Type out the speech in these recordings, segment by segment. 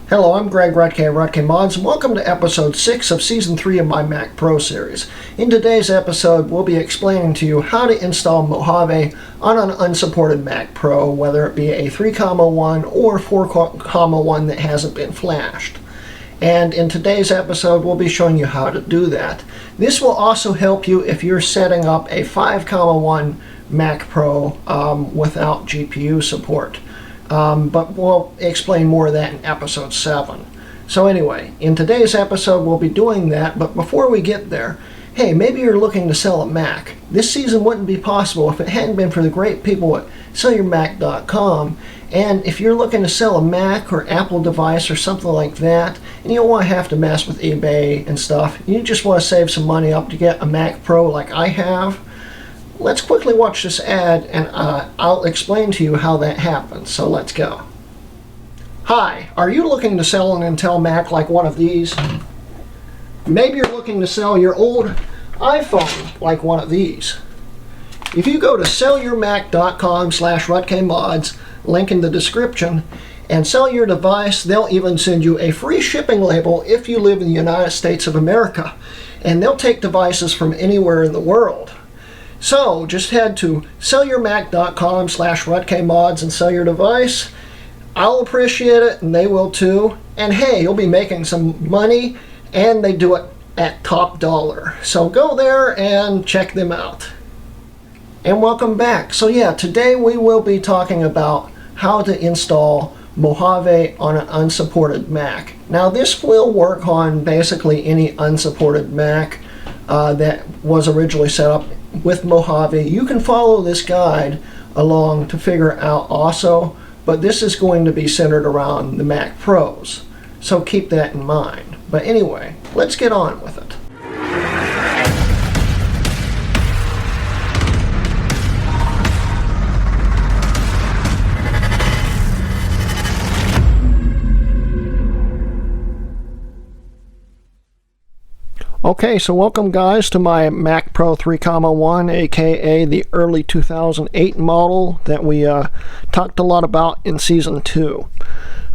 Hello, I'm Greg Rutke of Rutke Mods, and welcome to episode 6 of season 3 of my Mac Pro series. In today's episode, we'll be explaining to you how to install Mojave on an unsupported Mac Pro, whether it be a 3.1 or 4.1 that hasn't been flashed. And in today's episode, we'll be showing you how to do that. This will also help you if you're setting up a 5.1 Mac Pro without GPU support. But we'll explain more of that in episode 7. So anyway, in today's episode we'll be doing that, but before we get there, hey, maybe you're looking to sell a Mac. This season wouldn't be possible if it hadn't been for the great people at sellyourmac.com. And if you're looking to sell a Mac or Apple device or something like that, and you don't want to have to mess with eBay and stuff, you just want to save some money up to get a Mac Pro like I have, let's quickly watch this ad and I'll explain to you how that happens. So let's go. Hi, are you looking to sell an Intel Mac like one of these? Maybe you're looking to sell your old iPhone like one of these. If you go to sellyourmac.com/RutkeMods, link in the description, and sell your device, they'll even send you a free shipping label if you live in the United States of America. And they'll take devices from anywhere in the world. So just head to sellyourmac.com/RutkeMods and sell your device. I'll appreciate it and they will too. And hey, you'll be making some money, and they do it at top dollar. So go there and check them out. And welcome back. So yeah, today we will be talking about how to install Mojave on an unsupported Mac. Now this will work on basically any unsupported Mac that was originally set up with Mojave. You can follow this guide along to figure out also, but this is going to be centered around the Mac Pros. So keep that in mind. But anyway, let's get on with it. Okay, so welcome guys to my Mac Pro 3.1, aka the early 2008 model that we talked a lot about in season 2.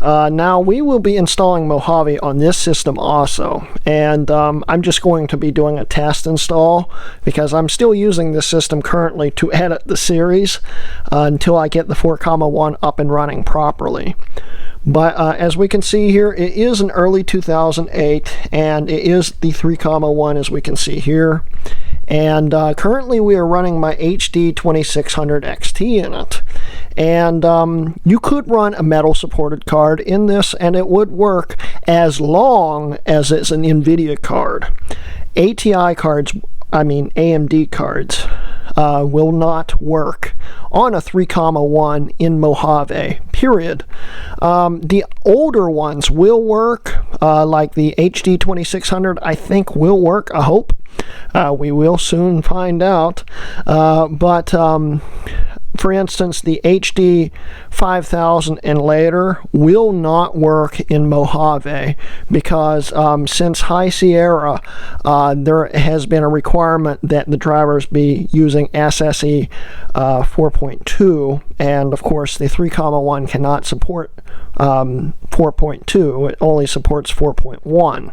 Now we will be installing Mojave on this system also, and I'm just going to be doing a test install because I'm still using this system currently to edit the series until I get the 4.1 up and running properly. But as we can see here, it is an early 2008, and it is the 3.1 as we can see here. And currently we are running my HD 2600 XT in it. And you could run a metal supported card in this and it would work as long as it's an NVIDIA card. AMD cards will not work on a 3.1 in Mojave, period. The older ones will work, like the HD 2600 I think will work, I hope. We will soon find out. For instance, the HD 5000 and later will not work in Mojave because since High Sierra, there has been a requirement that the drivers be using SSE 4.2, and of course the 3.1 cannot support 4.2, it only supports 4.1.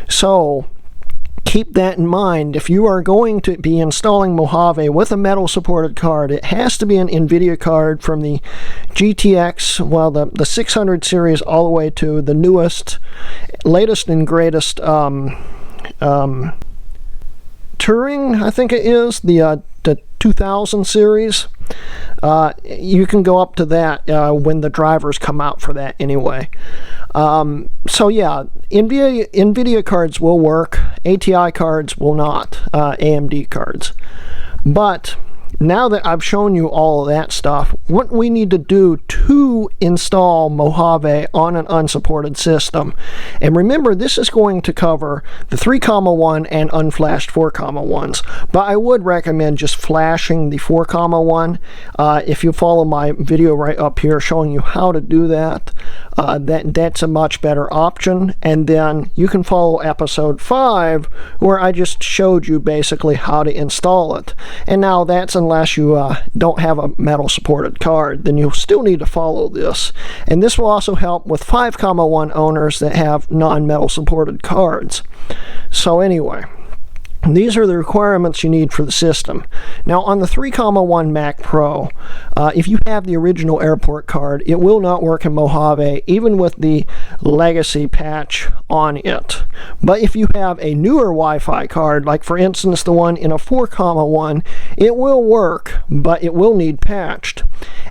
So keep that in mind. If you are going to be installing Mojave with a metal supported card, it has to be an NVIDIA card from the GTX, well, the 600 series all the way to the newest, latest and greatest Turing, I think it is, the 2000 series. You can go up to that when the drivers come out for that anyway. So yeah, NVIDIA cards will work, ATI cards will not, AMD cards. But now that I've shown you all of that stuff, what we need to do to install Mojave on an unsupported system. And remember, this is going to cover the 3.1 and unflashed 4.1s. But I would recommend just flashing the 4.1 if you follow my video right up here showing you how to do that. That's a much better option. And then you can follow episode 5, where I just showed you basically how to install it. And now that's unless you don't have a metal supported card, then you'll still need to follow this. And this will also help with 5.1 owners that have non-metal supported cards. So anyway, these are the requirements you need for the system. Now on the 3.1 Mac Pro, if you have the original airport card, it will not work in Mojave, even with the legacy patch on it. But if you have a newer Wi-Fi card, like for instance the one in a 4.1, it will work, but it will need patched.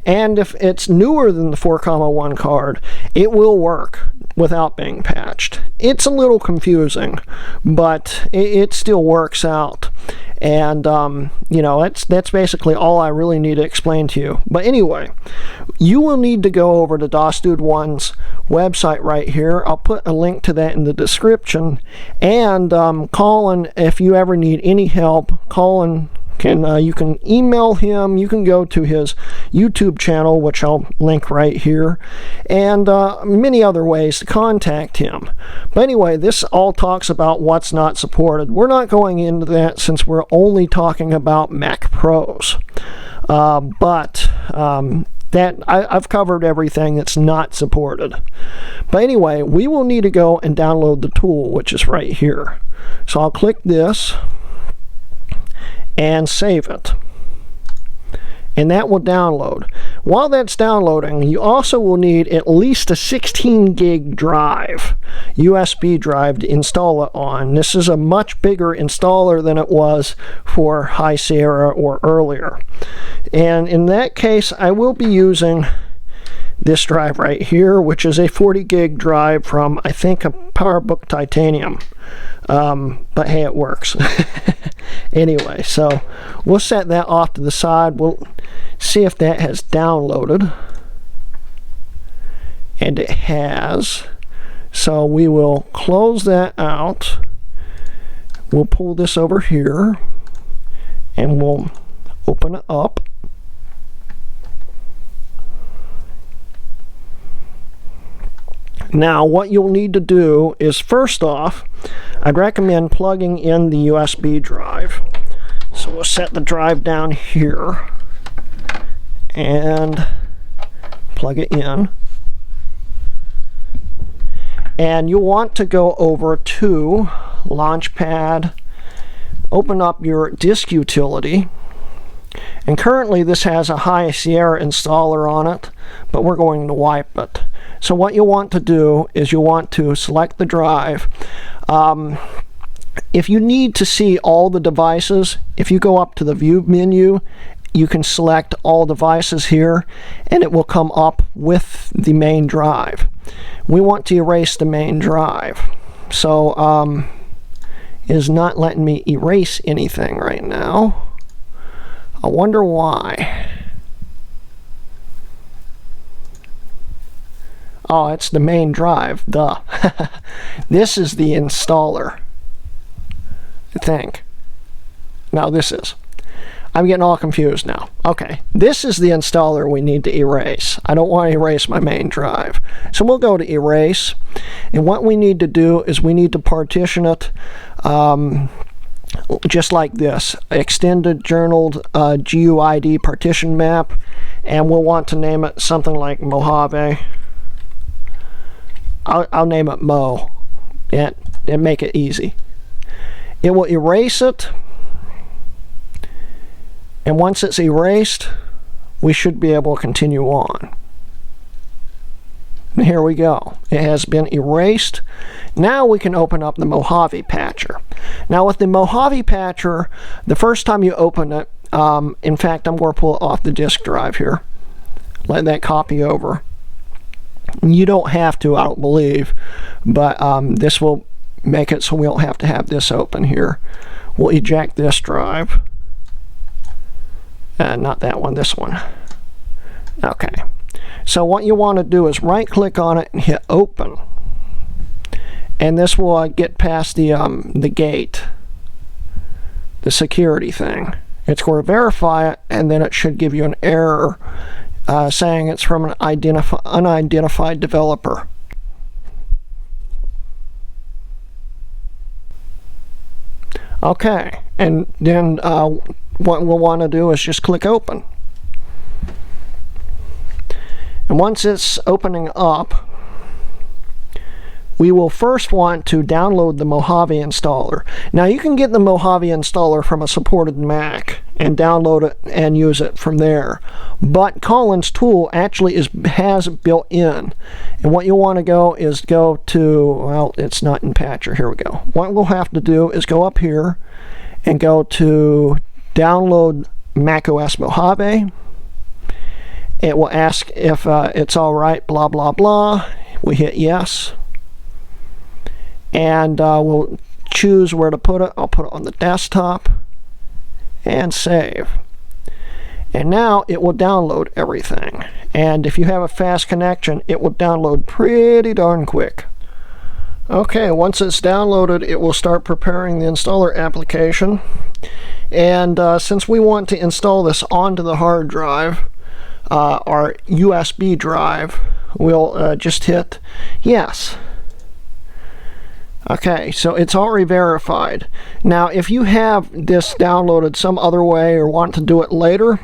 And if it's newer than the 4.1 card, it will work without being patched. It's a little confusing, but it still works out. And you know, that's basically all I really need to explain to you. But anyway, you will need to go over to DOSDude1's website right here. I'll put a link to that in the description. And Collin, if you ever need any help, Collin you can email him. You can go to his YouTube channel, which I'll link right here, and many other ways to contact him. But anyway, this all talks about what's not supported. We're not going into that since we're only talking about Mac Pros. But I've covered everything that's not supported. But anyway, we will need to go and download the tool, which is right here. So I'll click this and save it, and that will download. While that's downloading, you also will need at least a 16 gig drive, USB drive, to install it on. This is a much bigger installer than it was for High Sierra or earlier, and in that case I will be using this drive right here, which is a 40 gig drive from, I think, a PowerBook Titanium. But hey, it works. Anyway, so we'll set that off to the side. We'll see if that has downloaded. And it has. So we will close that out. We'll pull this over here and we'll open it up. Now what you'll need to do is, first off, I'd recommend plugging in the USB drive. So we'll set the drive down here and plug it in. And you'll want to go over to Launchpad, open up your disk utility. And currently this has a High Sierra installer on it, but we're going to wipe it. So what you'll want to do is you'll want to select the drive. If you need to see all the devices, if you go up to the View menu, you can select all devices here, and it will come up with the main drive. We want to erase the main drive. So it is not letting me erase anything right now. I wonder why. Oh, it's the main drive, duh. This is the installer, I think. No, this is. I'm getting all confused now. Okay, this is the installer we need to erase. I don't want to erase my main drive. So we'll go to erase, and what we need to do is we need to partition it just like this. Extended journaled GUID partition map, and we'll want to name it something like Mojave. I'll name it Mo and make it easy. It will erase it, and once it's erased, we should be able to continue on. And here we go. It has been erased. Now we can open up the Mojave Patcher. Now with the Mojave Patcher, the first time you open it, in fact, I'm going to pull it off the disk drive here. Let that copy over. You don't have to, I don't believe, but this will make it so we don't have to have this open here. We'll eject this drive. Not that one, this one. Okay. So what you want to do is right click on it and hit open. And this will get past the gate, the security thing. It's going to verify it, and then it should give you an error saying it's from an unidentified developer. Okay, and then what we'll want to do is just click open. And once it's opening up, we will first want to download the Mojave installer. Now you can get the Mojave installer from a supported Mac and download it and use it from there. But Collin's tool actually has it built in. And what you'll want to go is go to, well, it's not in Patcher. Here we go. What we'll have to do is go up here and go to download macOS Mojave. It will ask if it's all right, blah, blah, blah. We hit yes. And we'll choose where to put it. I'll put it on the desktop and save. And now it will download everything. And if you have a fast connection, it will download pretty darn quick. Okay, once it's downloaded, it will start preparing the installer application. And since we want to install this onto the hard drive, our USB drive, we'll just hit yes. Okay, so it's already verified. Now, if you have this downloaded some other way or want to do it later,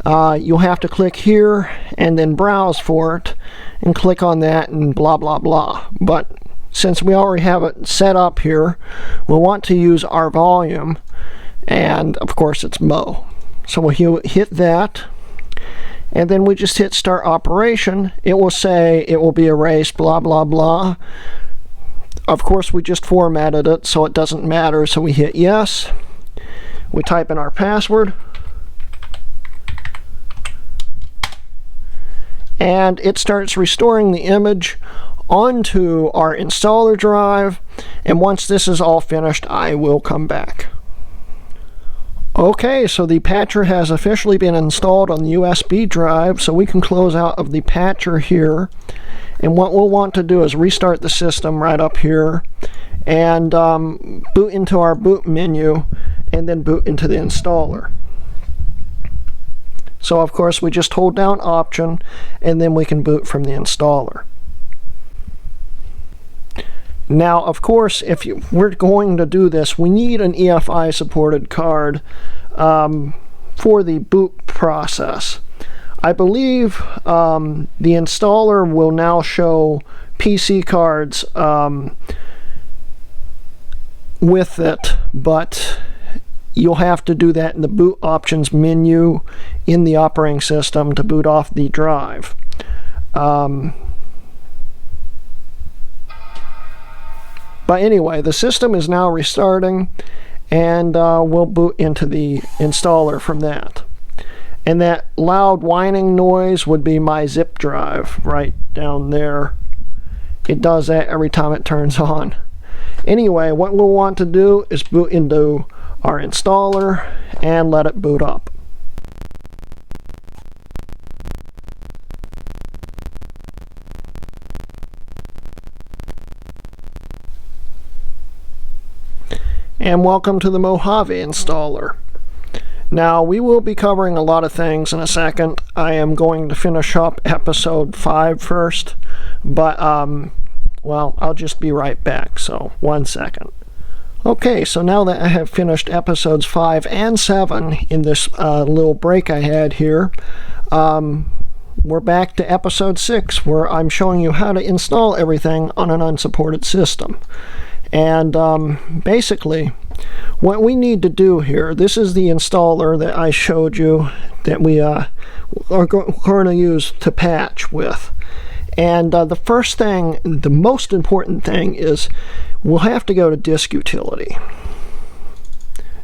you'll have to click here and then browse for it and click on that and blah, blah, blah. But since we already have it set up here, we'll want to use our volume, and of course it's Mo. So we'll hit that. And then we just hit start operation. It will say it will be erased, blah, blah, blah. Of course, we just formatted it, so it doesn't matter. So we hit yes. We type in our password. And it starts restoring the image onto our installer drive. And once this is all finished, I will come back. Okay, so the patcher has officially been installed on the USB drive, so we can close out of the patcher here. And what we'll want to do is restart the system right up here and boot into our boot menu and then boot into the installer. So of course we just hold down Option and then we can boot from the installer. Now, of course, if we're going to do this, we need an EFI supported card for the boot process. I believe the installer will now show PC cards with it, but you'll have to do that in the boot options menu in the operating system to boot off the drive. But anyway, the system is now restarting, and we'll boot into the installer from that. And that loud whining noise would be my zip drive right down there. It does that every time it turns on. Anyway, what we'll want to do is boot into our installer and let it boot up. And welcome to the Mojave installer. Now, we will be covering a lot of things in a second. I am going to finish up episode 5 first, but well, I'll just be right back, so 1 second. Okay, so now that I have finished episodes 5 and 7 in this little break I had here, we're back to episode 6, where I'm showing you how to install everything on an unsupported system. And basically, what we need to do here, this is the installer that I showed you that we are going to use to patch with. And the first thing, the most important thing is we'll have to go to Disk Utility.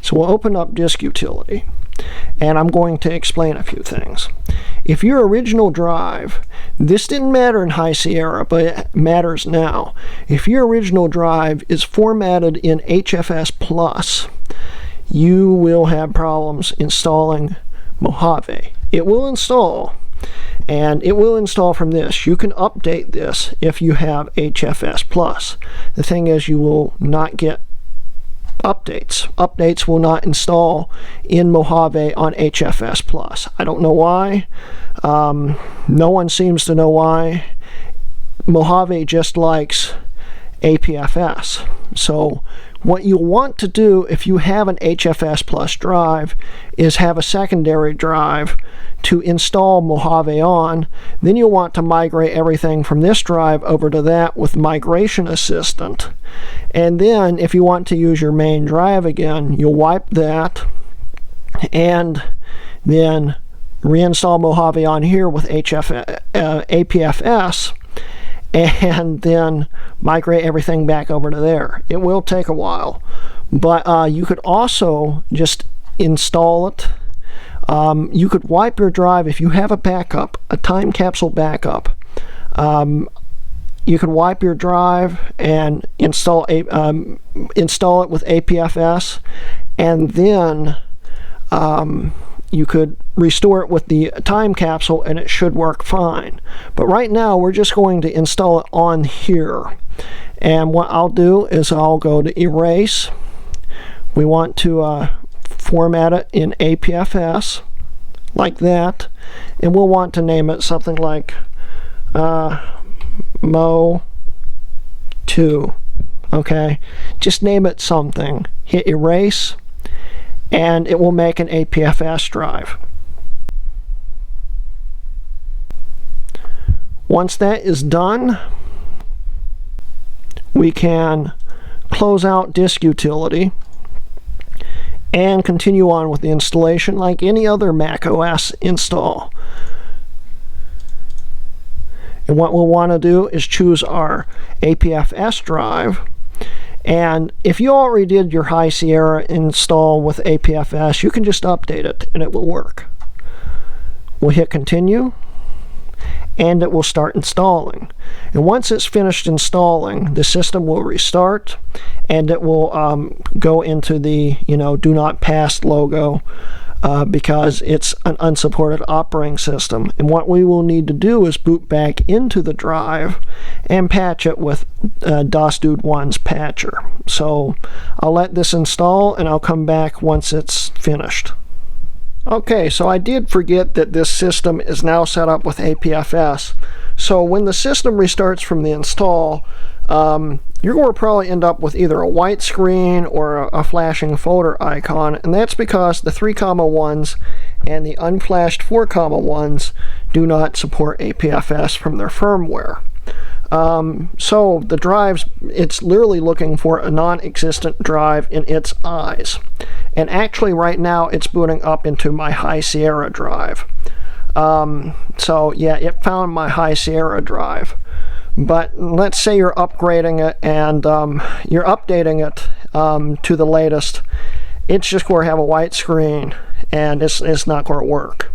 So we'll open up Disk Utility, and I'm going to explain a few things. If your original drive, this didn't matter in High Sierra, but it matters now. If your original drive is formatted in HFS+, you will have problems installing Mojave. It will install, and it will install from this. You can update this if you have HFS+. The thing is, you will not get updates. Updates will not install in Mojave on HFS Plus. I don't know why. No one seems to know why. Mojave just likes APFS. So what you'll want to do if you have an HFS Plus drive is have a secondary drive to install Mojave on. Then you'll want to migrate everything from this drive over to that with Migration Assistant. And then if you want to use your main drive again, you'll wipe that and then reinstall Mojave on here with APFS, and then migrate everything back over to there. It will take a while, but you could also just install it. You could wipe your drive if you have a backup, a time capsule backup. You can wipe your drive and install it with APFS, and then you could restore it with the time capsule and it should work fine. But right now we're just going to install it on here. And what I'll do is I'll go to Erase. We want to format it in APFS like that, and we'll want to name it something like Mo 2. Okay, just name it something. Hit Erase, and it will make an APFS drive. Once that is done, we can close out Disk Utility and continue on with the installation like any other macOS install. And what we'll want to do is choose our APFS drive. And if you already did your High Sierra install with APFS, you can just update it and it will work. We'll hit continue, and it will start installing. And once it's finished installing, the system will restart, and it will go into the do not pass logo because it's an unsupported operating system. And what we will need to do is boot back into the drive and patch it with DOS-Dude1's patcher. So I'll let this install and I'll come back once it's finished. Okay, so I did forget that this system is now set up with APFS. So when the system restarts from the install, you're going to probably end up with either a white screen or a flashing folder icon, and that's because the 3,1s and the unflashed 4,1s do not support APFS from their firmware. So the drives, it's literally looking for a non-existent drive in its eyes. And actually right now it's booting up into my High Sierra drive. So yeah, it found my High Sierra drive. But let's say you're upgrading it and you're updating it to the latest. It's just going to have a white screen and it's not going to work.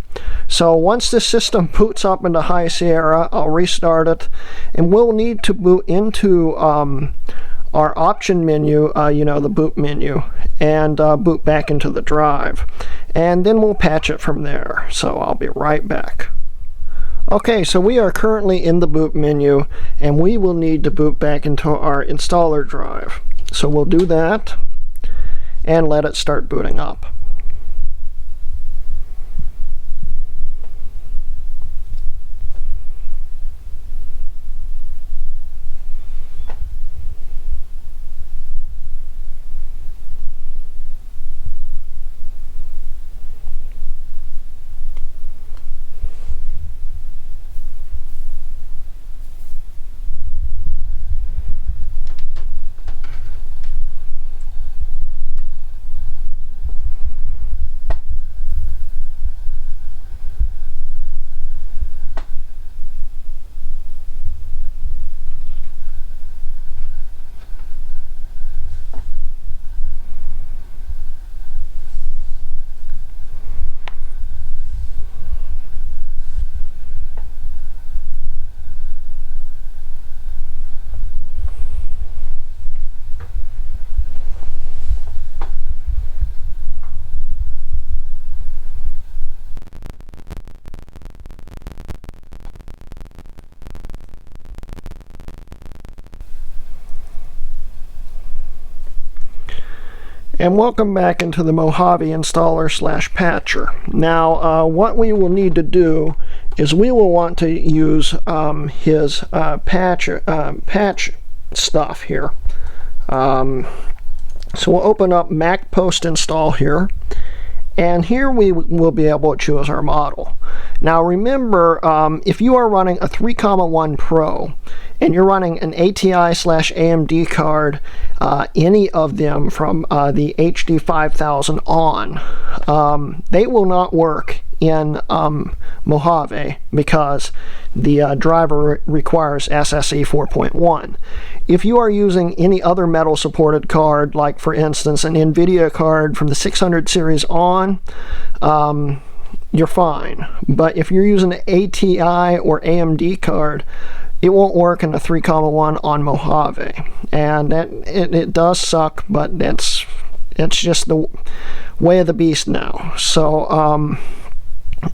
So once the system boots up into High Sierra, I'll restart it, and we'll need to boot into our option menu, the boot menu, and boot back into the drive. And then we'll patch it from there. So I'll be right back. Okay, so we are currently in the boot menu, and we will need to boot back into our installer drive. So we'll do that and let it start booting up. And welcome back into the Mojave installer / patcher. Now what we will need to do is we will want to use his patch stuff here. So we'll open up Mac Post Install here, and here we will be able to choose our model. Now remember, if you are running a 3.1 Pro and you're running an ATI/AMD card, any of them from the HD 5000 on, they will not work in Mojave because the driver requires SSE 4.1. If you are using any other metal supported card, like for instance an NVIDIA card from the 600 series on, you're fine. But if you're using an ATI or AMD card, it won't work in the 3.1 on Mojave, and it does suck, but it's just the way of the beast now. So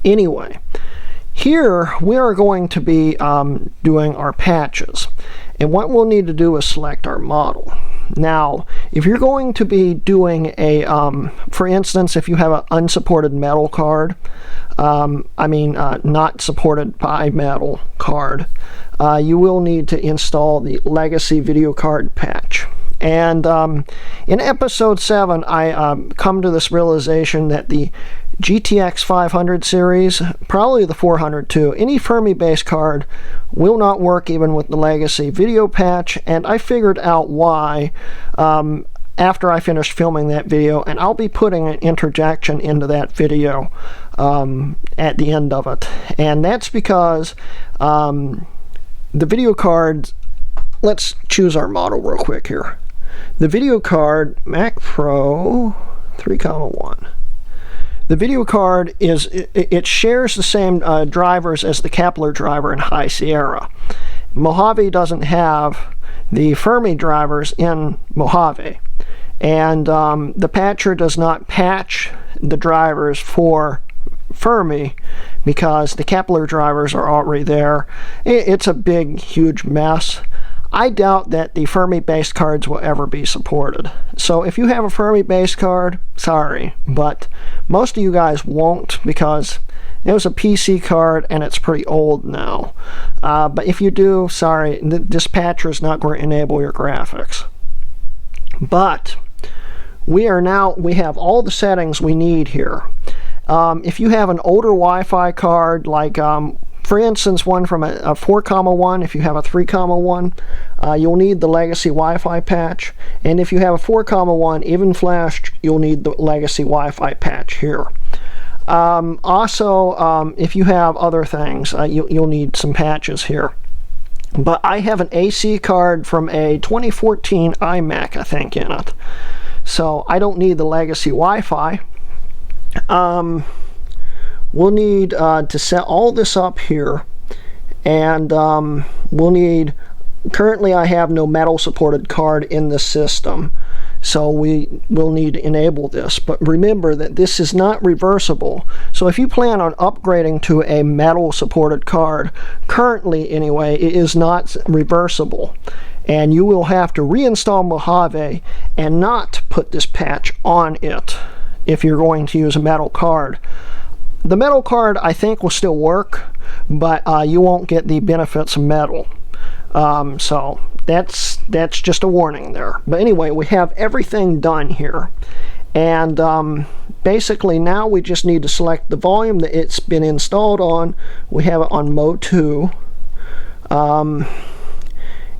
anyway, here we are going to be doing our patches, and what we'll need to do is select our model. Now, if you're going to be doing a, for instance, if you have an unsupported metal card, not supported by metal card, you will need to install the Legacy Video Card Patch. And in episode 7, I come to this realization that the GTX 500 series, probably the 400 too, any Fermi-based card will not work even with the Legacy Video Patch, and I figured out why after I finished filming that video, and I'll be putting an interjection into that video at the end of it. And that's because the video cards, let's choose our model real quick here. The video card, Mac Pro 3.1. The video card it shares the same drivers as the Kepler driver in High Sierra. Mojave doesn't have the Fermi drivers in Mojave, and the patcher does not patch the drivers for Fermi because the Kepler drivers are already there. It's a big, huge mess. I doubt that the Fermi-based cards will ever be supported. So if you have a Fermi-based card, sorry, but most of you guys won't because it was a PC card and it's pretty old now. But if you do, sorry, this patcher is not going to enable your graphics. But we have all the settings we need here. If you have an older Wi-Fi card, like for instance, one from a 4.1, if you have a 3.1, you'll need the Legacy Wi-Fi patch. And if you have a 4.1, even flashed, you'll need the Legacy Wi-Fi patch here. Also, if you have other things, you'll need some patches here. But I have an AC card from a 2014 iMac, I think, in it. So I don't need the Legacy Wi-Fi. We'll need to set all this up here, and we'll need, currently I have no metal supported card in the system, so we will need to enable this. But remember that this is not reversible, so if you plan on upgrading to a metal supported card, currently anyway, it is not reversible, and you will have to reinstall Mojave and not put this patch on it if you're going to use a metal card. The metal card I think will still work, but you won't get the benefits of metal. So that's just a warning there. But anyway, we have everything done here. And basically now we just need to select the volume that it's been installed on. We have it on Mode 2.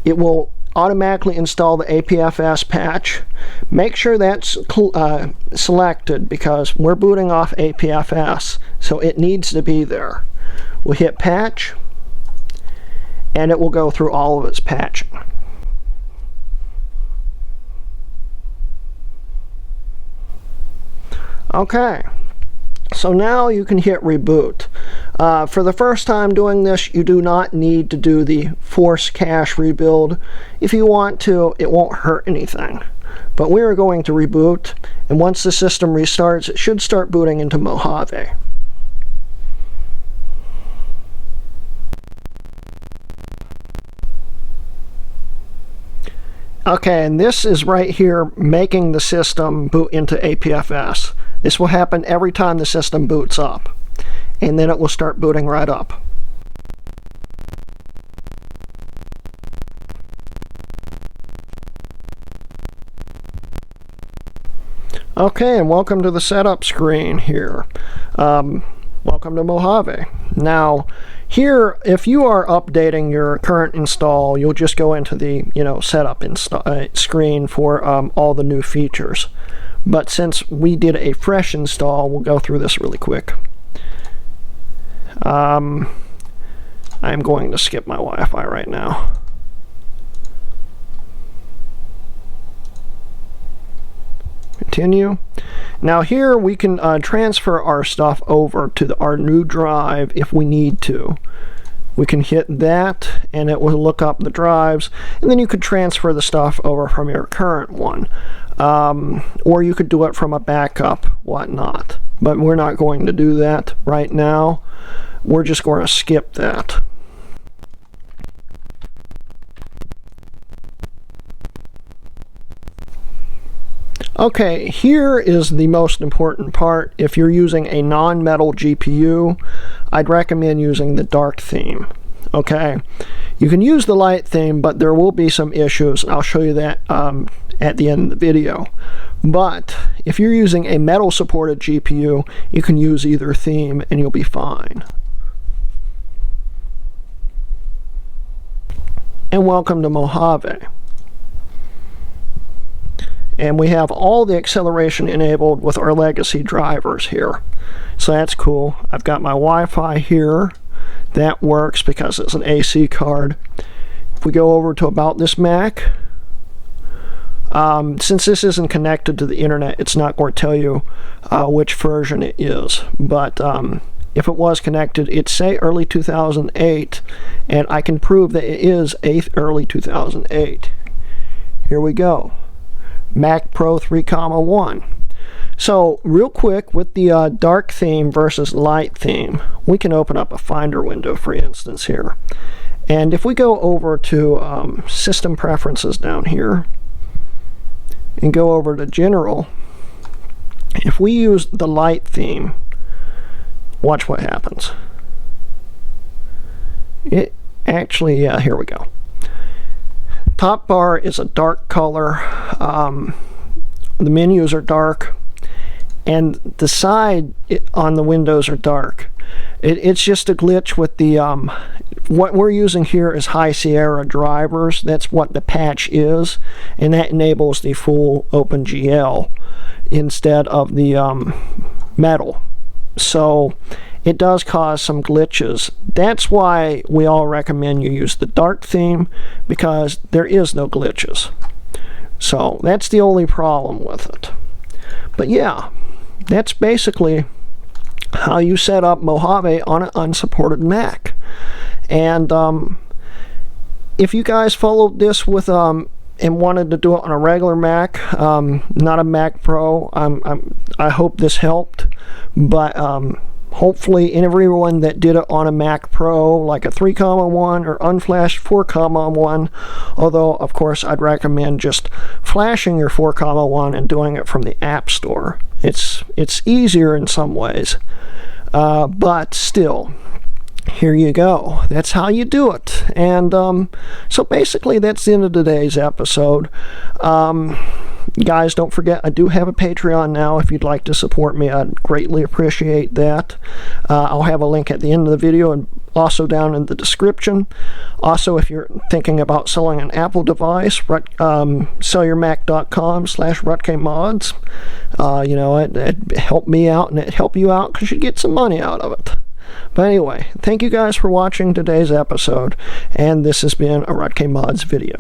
It will automatically install the APFS patch. Make sure that's selected because we're booting off APFS, so it needs to be there. We'll hit patch, and it will go through all of its patching. Okay, so now you can hit reboot. For the first time doing this, you do not need to do the force cache rebuild. If you want to, it won't hurt anything. But we are going to reboot, and once the system restarts, it should start booting into Mojave. Okay, and this is right here making the system boot into APFS. This will happen every time the system boots up, and then it will start booting right up. Okay, and welcome to the setup screen here. Welcome to Mojave. Now, here, if you are updating your current install, you'll just go into the setup screen for all the new features. But since we did a fresh install, we'll go through this really quick. I'm going to skip my Wi-Fi right now. Continue. Now here we can transfer our stuff over to our new drive if we need to. We can hit that and it will look up the drives, and then you could transfer the stuff over from your current one. Or you could do it from a backup, whatnot. But we're not going to do that right now. We're just going to skip that. Okay, here is the most important part. If you're using a non-metal GPU, I'd recommend using the dark theme. Okay, you can use the light theme, but there will be some issues. I'll show you that at the end of the video. But if you're using a metal supported GPU, you can use either theme and you'll be fine. And welcome to Mojave. And we have all the acceleration enabled with our legacy drivers here. So that's cool. I've got my Wi-Fi here. That works because it's an AC card. If we go over to About This Mac, since this isn't connected to the internet, it's not going to tell you which version it is. But if it was connected, it'd say early 2008, and I can prove that it is early 2008. Here we go. Mac Pro 3,1. So real quick, with the dark theme versus light theme, we can open up a Finder window, for instance, here. And if we go over to System Preferences down here and go over to General, if we use the light theme, watch what happens. It actually, yeah, here we go. Top bar is a dark color. The menus are dark, and the side on the windows are dark. It's just a glitch with the what we're using here is High Sierra drivers. That's what the patch is, and that enables the full OpenGL instead of the metal. So it does cause some glitches. That's why we all recommend you use the dark theme, because there is no glitches. So that's the only problem with it. But yeah, that's basically how you set up Mojave on an unsupported Mac. And if you guys followed this with and wanted to do it on a regular Mac, not a Mac Pro, I hope this helped. But hopefully everyone that did it on a Mac Pro, like a 3,1 or unflashed 4,1, although of course I'd recommend just flashing your 4,1 and doing it from the App Store. It's easier in some ways, but still, here you go. That's how you do it. And so basically that's the end of today's episode. Guys, don't forget, I do have a Patreon now. If you'd like to support me, I'd greatly appreciate that. I'll have a link at the end of the video and also down in the description. Also, if you're thinking about selling an Apple device, sellyourmac.com/rutkmods. It'd help me out and it'd help you out because you get some money out of it. But anyway, thank you guys for watching today's episode, and this has been a Rutk Mods video.